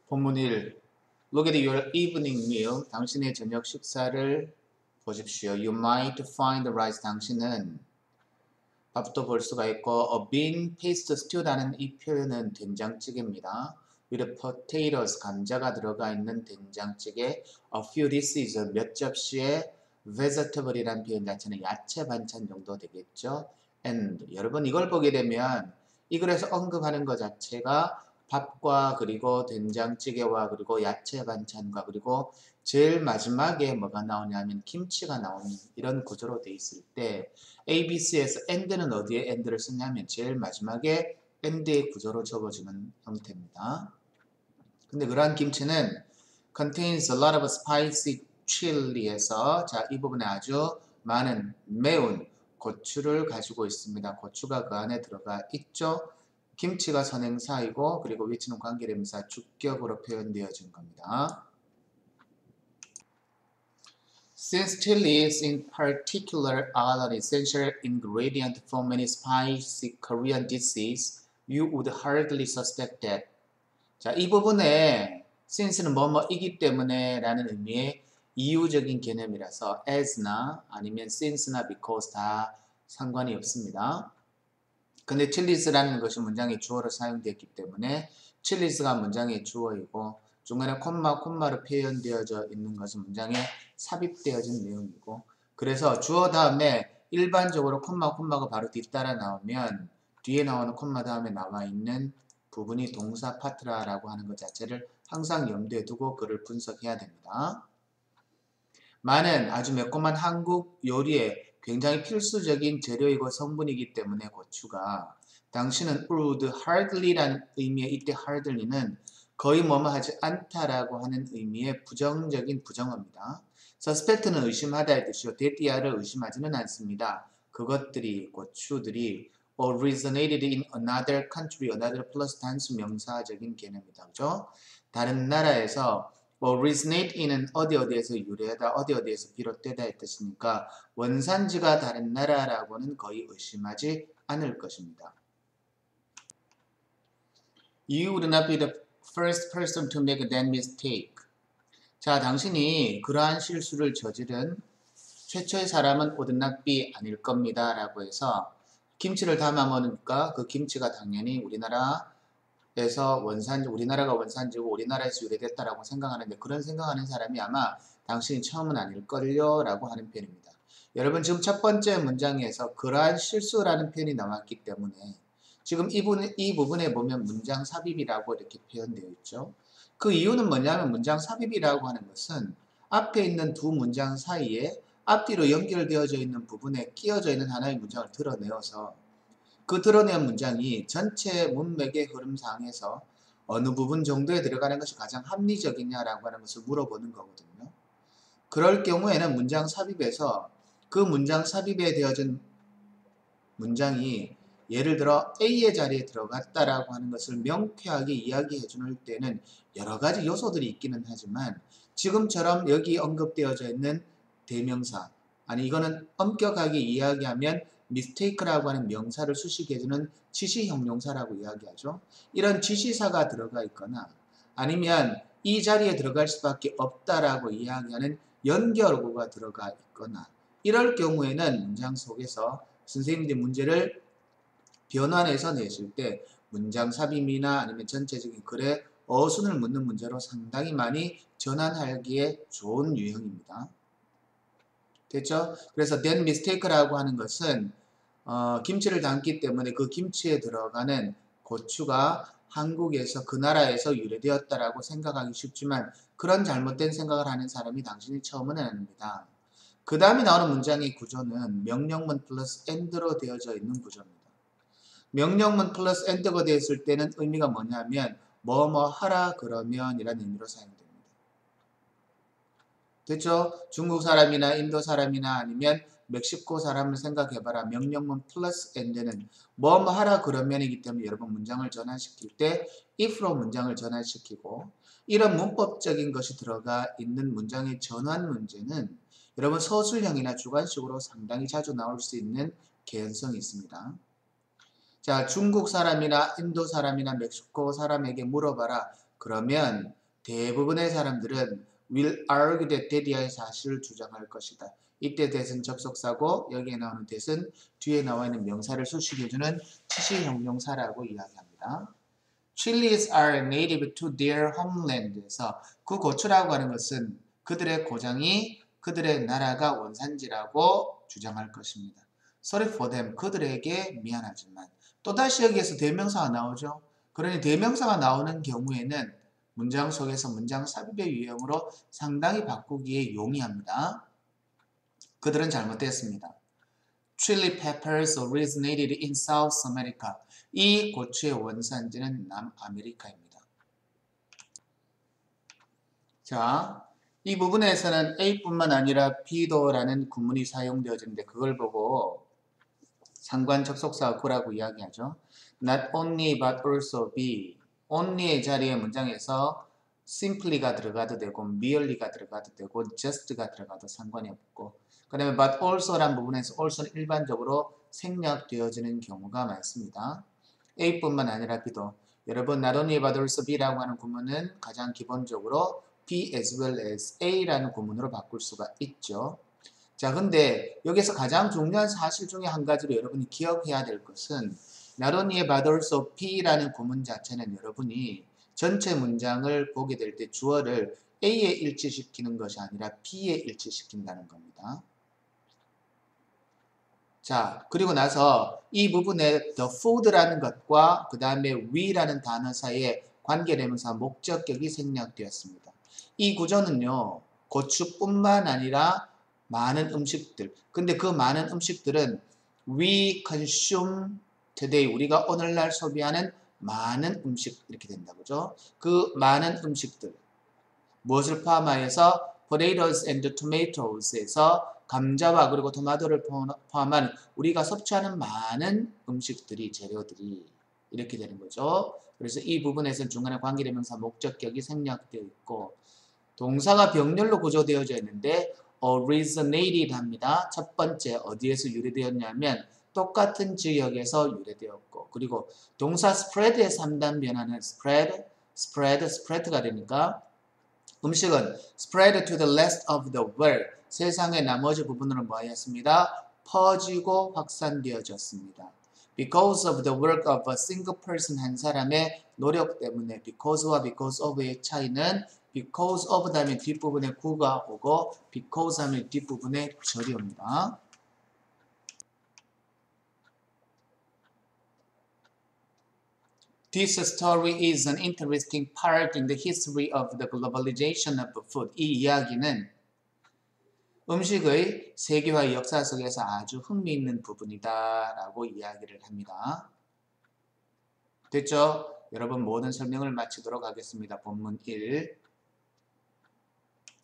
본문 1. Look at your evening meal. 당신의 저녁 식사를 보십시오. You might find rice. 당신은 밥도 볼 수가 있고 a bean paste stew라는 이 표현은 된장찌개입니다. with potatoes. 감자가 들어가 있는 된장찌개. a few dishes. 몇 접시의 vegetable이란 표현 자체는 야채 반찬 정도 되겠죠. and 여러분 이걸 보게 되면 이 글에서 언급하는 것 자체가 밥과 그리고 된장찌개와 그리고 야채 반찬과 그리고 제일 마지막에 뭐가 나오냐면 김치가 나오는 이런 구조로 돼 있을 때 ABC에서 and는 어디에 and를 쓰냐면 제일 마지막에 and의 구조로 적어주는 형태입니다. 근데 그러한 김치는 contains a lot of spicy chili에서 자, 이 부분에 아주 많은 매운 고추를 가지고 있습니다. 고추가 그 안에 들어가 있죠. 김치가 선행사이고 그리고 위치는 관계대명사 주격으로 표현되어진 겁니다. Since chilies in particular are an essential ingredient for many spicy Korean dishes, you would hardly suspect that. 자, 이 부분에 since는 뭐뭐이기 때문에 라는 의미의 이유적인 개념이라서 as나 아니면 since나 because 다 상관이 없습니다. 근데 chilies라는 것이 문장의 주어로 사용되었기 때문에 chilies가 문장의 주어이고 중간에 콤마로 표현되어져 있는 것은 문장에 삽입되어진 내용이고 그래서 주어 다음에 일반적으로 콤마가 바로 뒤따라 나오면 뒤에 나오는 콤마 다음에 나와 있는 부분이 동사 파트라라고 하는 것 자체를 항상 염두에 두고 그를 분석해야 됩니다. 많은 아주 매콤한 한국 요리에 굉장히 필수적인 재료이고 성분이기 때문에 고추가 당신은 would hardly라는 의미의 이때 hardly는 거의 뭐뭐 하지 않다라고 하는 의미의 부정적인 부정어입니다. suspect는 의심하다의 뜻이요. 데띠아를 의심하지는 않습니다. 그것들이 고추들이 originated in another country, another plus 단수 명사적인 개념이다. 그죠? 다른 나라에서 originate in은 어디에서 유래하다, 어디에서 비롯되다의 뜻이니까 원산지가 다른 나라라고는 거의 의심하지 않을 것입니다. You would not be the first person to make that mistake. 자, 당신이 그러한 실수를 저지른 최초의 사람은 would not be 아닐 겁니다. 라고 해서 김치를 담아 먹으니까 그 김치가 당연히 우리나라가 원산지고 우리나라에서 유래됐다라고 생각하는데 그런 생각하는 사람이 아마 당신이 처음은 아닐걸요 라고 하는 표현입니다. 여러분 지금 첫 번째 문장에서 그러한 실수라는 표현이 나왔기 때문에 지금 이 부분에 보면 문장 삽입이라고 이렇게 표현되어 있죠. 그 이유는 뭐냐면 문장 삽입이라고 하는 것은 앞에 있는 두 문장 사이에 앞뒤로 연결되어져 있는 부분에 끼어져 있는 하나의 문장을 드러내어서 그 드러낸 문장이 전체 문맥의 흐름상에서 어느 부분 정도에 들어가는 것이 가장 합리적이냐라고 하는 것을 물어보는 거거든요. 그럴 경우에는 문장 삽입에서 그 문장 삽입에 되어진 문장이 예를 들어 A의 자리에 들어갔다라고 하는 것을 명쾌하게 이야기해 줄 때는 여러 가지 요소들이 있기는 하지만 지금처럼 여기 언급되어져 있는 대명사 아니 이거는 엄격하게 이야기하면 mistake라고 하는 명사를 수식해주는 지시형용사라고 이야기하죠. 이런 지시사가 들어가 있거나 아니면 이 자리에 들어갈 수밖에 없다라고 이야기하는 연결구가 들어가 있거나 이럴 경우에는 문장 속에서 선생님들이 문제를 변환해서 내실 때 문장 삽입이나 아니면 전체적인 글의 어순을 묻는 문제로 상당히 많이 전환하기에 좋은 유형입니다. 됐죠? 그래서 that mistake라고 하는 것은 김치를 담기 때문에 그 김치에 들어가는 고추가 한국에서 그 나라에서 유래되었다라고 생각하기 쉽지만 그런 잘못된 생각을 하는 사람이 당신이 처음은 아닙니다. 그 다음에 나오는 문장의 구조는 명령문 플러스 and로 되어져 있는 구조입니다. 명령문 플러스 and가 되었을 때는 의미가 뭐냐면 뭐뭐 하라 그러면 이라는 의미로 사용됩니다. 됐죠? 중국 사람이나 인도 사람이나 아니면 멕시코 사람을 생각해봐라. 명령문 플러스 and는 뭐뭐 하라 그러면이기 때문에 여러분 문장을 전환시킬 때 if로 문장을 전환시키고 이런 문법적인 것이 들어가 있는 문장의 전환 문제는 여러분 서술형이나 주관식으로 상당히 자주 나올 수 있는 개연성이 있습니다. 자, 중국 사람이나 인도 사람이나 멕시코 사람에게 물어봐라. 그러면 대부분의 사람들은 will argue that 대디아의 사실을 주장할 것이다. 이때 that은 접속사고 여기에 나오는 that은 뒤에 나와 있는 명사를 수식해주는 치시 형용사라고 이야기합니다. Chilies are native to their homeland에서 그 고추라고 하는 것은 그들의 고장이 그들의 나라가 원산지라고 주장할 것입니다. Sorry for them. 그들에게 미안하지만 또다시 여기에서 대명사가 나오죠. 그러니 대명사가 나오는 경우에는 문장 속에서 문장 삽입의 유형으로 상당히 바꾸기에 용이합니다. 그들은 잘못됐습니다. Chili peppers originated in South America. 이 고추의 원산지는 남아메리카입니다. 자, 이 부분에서는 A뿐만 아니라 B도라는 구문이 사용되어지는데 그걸 보고 상관 접속사 go라고 이야기하죠. Not only but also be. only의 자리에 문장에서 simply가 들어가도 되고 merely가 들어가도 되고 just가 들어가도 상관이 없고 그 다음에 but also란 부분에서 also는 일반적으로 생략되어지는 경우가 많습니다. A뿐만 아니라 B도 여러분 not only but also B라고 하는 구문은 가장 기본적으로 B as well as A라는 구문으로 바꿀 수가 있죠. 자, 근데 여기서 가장 중요한 사실 중에 한 가지로 여러분이 기억해야 될 것은 not only but also B라는 구문 자체는 여러분이 전체 문장을 보게 될 때 주어를 A에 일치시키는 것이 아니라 B에 일치시킨다는 겁니다. 자, 그리고 나서 이 부분에 the food라는 것과 그 다음에 we라는 단어 사이에 관계대명사 목적격이 생략되었습니다. 이 구조는요, 고추뿐만 아니라 많은 음식들. 근데 그 많은 음식들은 we consume today. 우리가 오늘날 소비하는 많은 음식 이렇게 된다. 그죠? 그 많은 음식들. 무엇을 포함하여서 potatoes and tomatos에서 감자와 그리고 토마토를 포함한 우리가 섭취하는 많은 음식들이 재료들이 이렇게 되는 거죠. 그래서 이 부분에서는 중간에 관계대명사 목적격이 생략되어 있고 동사가 병렬로 구조되어져 있는데 originated 합니다. 첫 번째 어디에서 유래되었냐면 똑같은 지역에서 유래되었고 그리고 동사 spread의 3단 변화는 spread가 되니까 음식은 spread to the rest of the world. 세상의 나머지 부분으로 뭐 하였습니다? 퍼지고 확산되어졌습니다. Because of the work of a single person 한 사람의 노력 때문에 because와 because of의 차이는 because of 다음에 뒷부분에 구가 오고 because 하면 뒷부분에 절이 옵니다. This story is an interesting part in the history of the globalization of food. 이 이야기는 음식의 세계화의 역사 속에서 아주 흥미있는 부분이다 라고 이야기를 합니다. 됐죠? 여러분 모든 설명을 마치도록 하겠습니다. 본문 1.